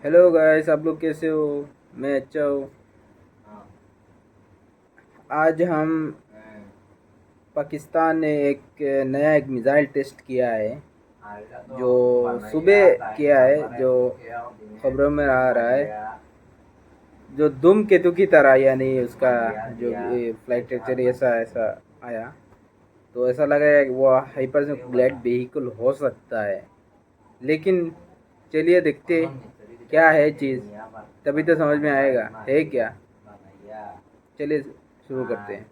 Hello guys, आप लोग कैसे हो? मैं अच्छा हूँ। आज हम पाकिस्तान ने एक नया मिसाइल टेस्ट किया है, जो सुबह किया है, जो खबरों में आ रहा है, जो धूम केतु की तरह, यानी उसका जो फ्लाइट ट्रैजेक्टरी ऐसा ऐसा आया। तो ऐसा लगा है कि वो हाइपर ग्लाइड व्हीकल हो सकता है, लेकिन चलिए देखते क्या है चीज़, तभी तो समझ में आएगा है क्या। चलिए शुरू करते हैं।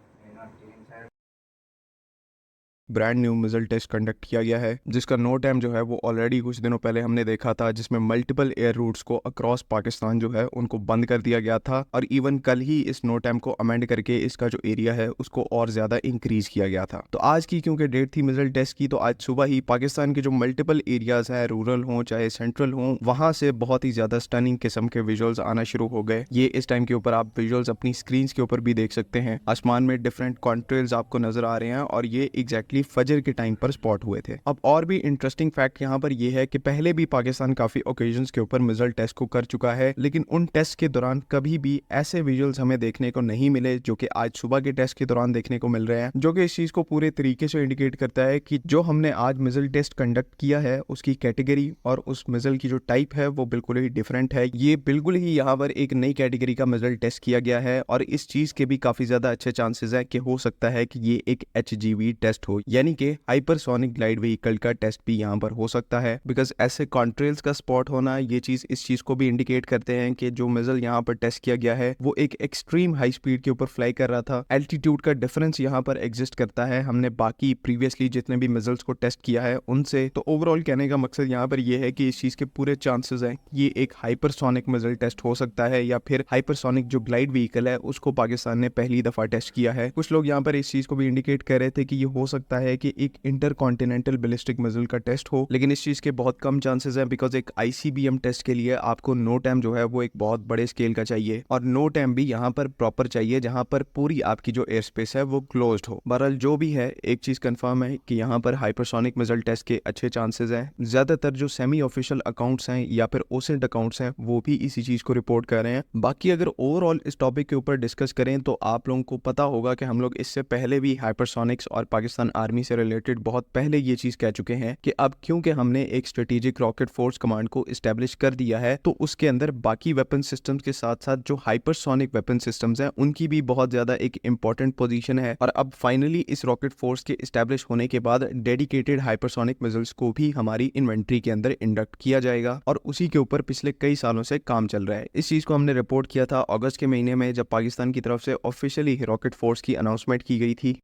Brand new missile test conduct किया गया है, जिसका नो टाइम जो है वो ऑलरेडी कुछ दिनों पहले हमने देखा था, जिसमें मल्टीपल एयर रूट्स को अक्रॉस पाकिस्तान जो है उनको बंद कर दिया गया था। और इवन कल ही इस नो टाइम को अमेंड करके इसका जो एरिया है उसको और ज्यादा इंक्रीज किया गया था। तो आज की क्योंकि डेट थी मिसाइल टेस्ट की, तो आज सुबह ही पाकिस्तान के जो मल्टीपल एरियाज है, रूरल हो चाहे सेंट्रल हो, वहां से बहुत ही ज्यादा स्टनिंग किस्म के विजुअल्स आना शुरू हो गए। ये इस टाइम के ऊपर आप विजुअल्स अपनी स्क्रीन के ऊपर भी देख सकते हैं। आसमान में डिफरेंट कॉन्ट्रेल्स आपको नजर आ रहे हैं और ये एग्जैक्टली फजर के टाइम पर स्पॉट हुए थे। अब और भी इंटरेस्टिंग फैक्ट यहाँ पर यह है कि पहले भी पाकिस्तान काफी ओकेजन्स के ऊपर मिसाइल टेस्ट को कर चुका है, लेकिन उन टेस्ट के दौरान कभी भी ऐसे विजुअल्स हमें देखने को नहीं मिले जो कि आज सुबह के टेस्ट के दौरान देखने को मिल रहे हैं, जो कि इस चीज को पूरे तरीके से इंडिकेट करता है कि जो हमने आज मिसाइल टेस्ट कंडक्ट किया है उसकी कैटेगरी और उस मिसाइल की जो टाइप है वो बिल्कुल ही डिफरेंट है। ये बिल्कुल ही यहाँ पर एक नई कैटेगरी का मिसाइल टेस्ट किया गया है और इस चीज के भी काफी ज्यादा अच्छे चांसेस है कि हो सकता है कि ये एक HGV टेस्ट हो, यानी कि हाइपरसोनिक ग्लाइड व्हीकल का टेस्ट भी यहाँ पर हो सकता है। बिकॉज ऐसे कॉन्ट्रेल्स का स्पॉट होना, ये चीज इस चीज को भी इंडिकेट करते हैं कि जो मिसाइल यहाँ पर टेस्ट किया गया है वो एक एक्सट्रीम हाई स्पीड के ऊपर फ्लाई कर रहा था। एल्टीट्यूड का डिफरेंस यहाँ पर एग्जिस्ट करता है हमने बाकी प्रीवियसली जितने भी मिसाइल्स को टेस्ट किया है उनसे। तो ओवरऑल कहने का मकसद यहाँ पर यह है कि इस चीज के पूरे चांसेस हैं ये एक हाइपरसोनिक मिसाइल टेस्ट हो सकता है, या फिर हाइपरसोनिक जो ग्लाइड व्हीकल है उसको पाकिस्तान ने पहली दफा टेस्ट किया है। कुछ लोग यहाँ पर इस चीज को भी इंडिकेट कर रहे थे कि ये हो सकता है कि एक इंटरकॉन्टिनेंटल बैलिस्टिक मिसाइल का टेस्ट हो, लेकिन इस चीज के बहुत कम चांसेस हैं, बिकॉज एक ICBM टेस्ट के लिए आपको नो टाइम जो है वो एक बहुत बड़े स्केल का चाहिए, और नो टाइम भी यहाँ पर प्रॉपर चाहिए जहाँ पर पूरी आपकी जो एयर स्पेस है वो क्लोज्ड हो। बहरहाल जो भी है, एक चीज कंफर्म है कि यहाँ पर हाइपरसोनिक मिसाइल टेस्ट के अच्छे चांसेस हैं। ज्यादातर जो सेमी ऑफिशियल अकाउंट्स हैं या फिर ओसेंट अकाउंट्स हैं वो भी इसी चीज को रिपोर्ट कर रहे हैं। बाकी अगर ओवरऑल इस टॉपिक के ऊपर डिस्कस करें तो आप लोगों को पता होगा कि हम लोग इससे पहले भी हाइपरसोनिक्स और पाकिस्तान आर्मी से रिलेटेड बहुत पहले ये चीज कह चुके हैं कि अब क्योंकि हमने एक स्ट्रेटेजिक रॉकेट फोर्स कमांड को इस्टेब्लिश कर दिया है, तो उसके अंदर बाकी वेपन सिस्टम्स के साथ साथ जो हाइपरसोनिक वेपन सिस्टम्स हैं उनकी भी बहुत ज्यादा एक इंपॉर्टेंट पोजीशन है। और अब फाइनली इस रॉकेट फोर्स के इस्टेब्लिश होने के बाद डेडिकेटेड हाइपरसोनिक मिसाइल्स को भी हमारी इन्वेंट्री के अंदर इंडक्ट किया जाएगा, और उसी के ऊपर पिछले कई सालों से काम चल रहा है। इस चीज को हमने रिपोर्ट किया था अगस्त के महीने में, जब पाकिस्तान की तरफ से ऑफिशियली रॉकेट फोर्स की अनाउंसमेंट की गई थी।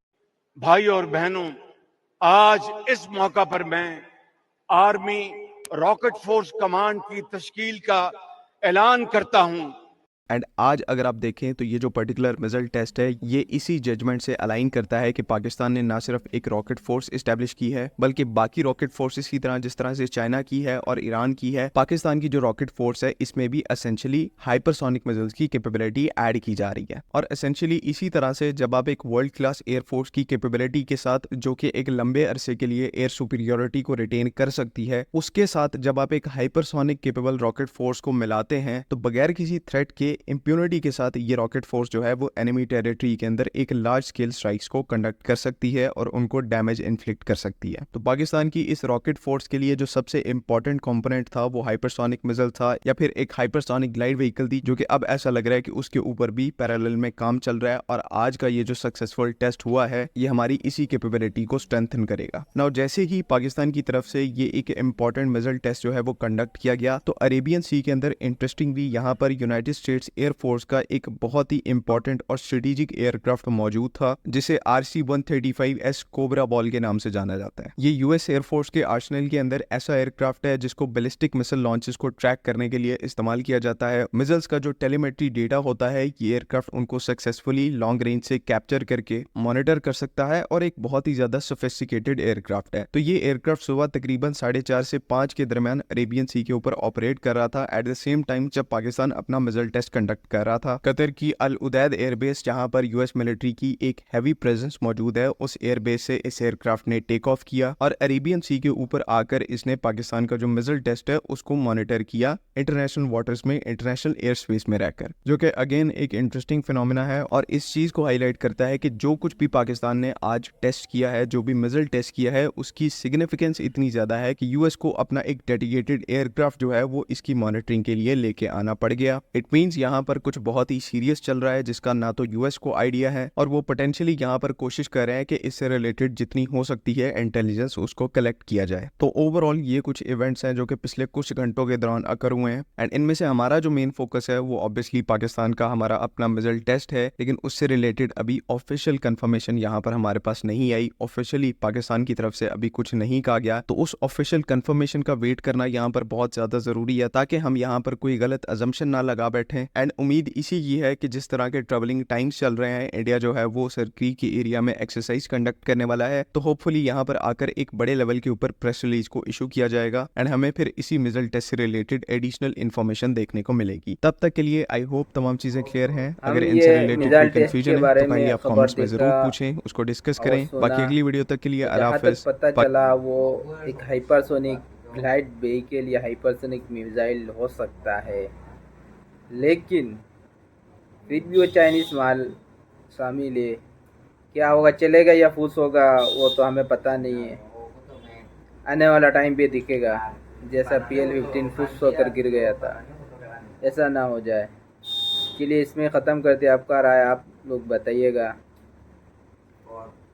भाई और बहनों, आज इस मौका पर मैं आर्मी रॉकेट फोर्स कमांड की तश्कील का ऐलान करता हूं। एंड आज अगर आप देखें तो ये जो पर्टिकुलर मिसाइल टेस्ट है ये इसी जजमेंट से अलाइन करता है कि पाकिस्तान ने ना सिर्फ एक रॉकेट फोर्स इस्टेब्लिश की है, बल्कि बाकी रॉकेट फोर्सेस की तरह जिस तरह से चाइना की है और ईरान की है, पाकिस्तान की जो रॉकेट फोर्स है इसमें भी एसेंशियली हाइपरसोनिक मिसाइल्स की कैपेबिलिटी ऐड की जा रही है। और एसेंशियली इसी तरह से जब आप एक वर्ल्ड क्लास एयरफोर्स की कैपेबिलिटी के साथ, जो कि एक लंबे अरसे के लिए एयर सुपीरियोरिटी को रिटेन कर सकती है, उसके साथ जब आप एक हाइपरसोनिक केपेबल रॉकेट फोर्स को मिलाते हैं, तो बगैर किसी थ्रेट के इंप्यूनिटी के साथ ये रॉकेट फोर्स जो है वो एनिमी टेरिटरी के अंदर एक लार्ज स्केल स्ट्राइक्स को कंडक्ट कर सकती है और उनको डैमेज इन्फ्लिक्ट कर सकती है। तो पाकिस्तान की इस रॉकेट फोर्स के लिए जो सबसे इंपॉर्टेंट कंपोनेंट था वो हाइपरसोनिक मिसाइल था, या फिर एक हाइपरसोनिक ग्लाइड व्हीकल थी, जो कि अब ऐसा लग रहा है कि उसके ऊपर भी पैरेलल में काम चल रहा है। और आज का ये जो सक्सेसफुल टेस्ट हुआ है ये हमारी इसी कैपेबिलिटी को स्ट्रेंथन करेगा। नाउ जैसे ही पाकिस्तान की तरफ से ये एक इंपॉर्टेंट मिसाइल टेस्ट जो है वो कंडक्ट किया गया, तो अरेबियन सी के अंदर इंटरेस्टिंगली यहाँ पर यूनाइटेड स्टेट्स एयरफोर्स का एक बहुत ही इंपॉर्टेंट और स्ट्रेटेजिक एयरक्राफ्ट मौजूद था, जिसे RC-135S कोबरा बॉल के नाम से जाना जाता है। ये US एयरफोर्स के आर्सेनल के अंदर ऐसा एयरक्राफ्ट है जिसको बैलिस्टिक मिसाइल लॉन्चेस को ट्रैक करने के लिए इस्तेमाल किया जाता है। मिसाइल्स का जो टेलीमेट्री डेटा होता है ये एयरक्राफ्ट उनको सक्सेसफुली लॉन्ग रेंज से कैप्चर करके मॉनिटर कर सकता है, और एक बहुत ही ज्यादा सोफिस्टिकेटेड एयरक्राफ्ट है। तो ये एयरक्राफ्ट सुबह तकरीबन 4:30 से 5 के दरमियान अरेबियन सी के ऊपर ऑपरेट कर रहा था, एट द सेम टाइम जब पाकिस्तान अपना मिसाइल टेस्ट कंडक्ट कर रहा था। कतर की अल उदैद एयरबेस जहां पर यूएस मिलिट्री की एक हैवी प्रेजेंस मौजूद है, उस एयरबेस से इस एयरक्राफ्ट ने टेक ऑफ किया और अरेबियन सी के ऊपर आकर इसने पाकिस्तान का जो मिसाइल टेस्ट है उसको मॉनिटर किया इंटरनेशनल वाटर्स में, इंटरनेशनल एयर स्पेस में रहकर, जो कि अगेन एक इंटरेस्टिंग फिनोमिना है और इस चीज को हाईलाइट करता है कि जो कुछ भी पाकिस्तान ने आज टेस्ट किया है, जो भी मिसाइल टेस्ट किया है, उसकी सिग्निफिकेंस इतनी ज्यादा है कि यूएस को अपना एक डेडिकेटेड एयरक्राफ्ट जो है वो इसकी मॉनिटरिंग के लिए लेके आना पड़ गया। इट मींस यहाँ पर कुछ बहुत ही सीरियस चल रहा है जिसका ना तो यूएस को आइडिया है और वो पोटेंशियली यहाँ पर कोशिश कर रहे हैं कि इससे रिलेटेड जितनी हो सकती है इंटेलिजेंस उसको कलेक्ट किया जाए। तो ओवरऑल ये कुछ इवेंट्स हैं जो कि पिछले कुछ घंटों के दौरान अकर हुए हैं एंड इनमें से हमारा जो मेन फोकस है वो ऑब्वियसली पाकिस्तान का हमारा अपना मिसाइल टेस्ट है, लेकिन उससे रिलेटेड अभी ऑफिशियल कंफर्मेशन यहाँ पर हमारे पास नहीं आई। ऑफिशियली पाकिस्तान की तरफ से अभी कुछ नहीं कहा गया, तो उस ऑफिशियल कंफर्मेशन का वेट करना यहाँ पर बहुत ज्यादा जरूरी है ताकि हम यहाँ पर कोई गलत अजम्पशन ना लगा बैठे। एंड उम्मीद इसी की है कि जिस तरह के ट्रेवलिंग टाइम्स चल रहे हैं, इंडिया जो है वो सरकी के एरिया में एक्सरसाइज कंडक्ट करने वाला है, तो होपफुली यहाँ पर आकर एक बड़े लेवल के ऊपर प्रेस रिलीज को इशू किया जाएगा एंड हमें फिर इसी मिसाइल टेस्ट से रिलेटेड एडिशनल इन्फॉर्मेशन देखने को मिलेगी। तब तक के लिए आई होप तमाम चीजें क्लियर हैं। अगर इनसे रिलेटेड कोई कंफ्यूजन है तो काइंडली आप कमेंट्स में जरूर पूछें, उसको डिस्कस करें। बाकी अगली वीडियो तक के लिए अल्लाह जहाँ तक हाफिज। पता चला वो एक हाइपरसोनिक ग्लाइड व्हीकल या हाइपरसोनिक मिसाइल हो सकता है, लेकिन फिर भी वो चाइनीज माल शामिल है। क्या होगा, चलेगा या फूस होगा, वो तो हमें पता नहीं है। आने वाला टाइम पे दिखेगा, जैसा PL-15 फुस होकर गिर गया था ऐसा ना हो जाए। चलिए इसमें ख़त्म करते, आपका राय आप लोग बताइएगा।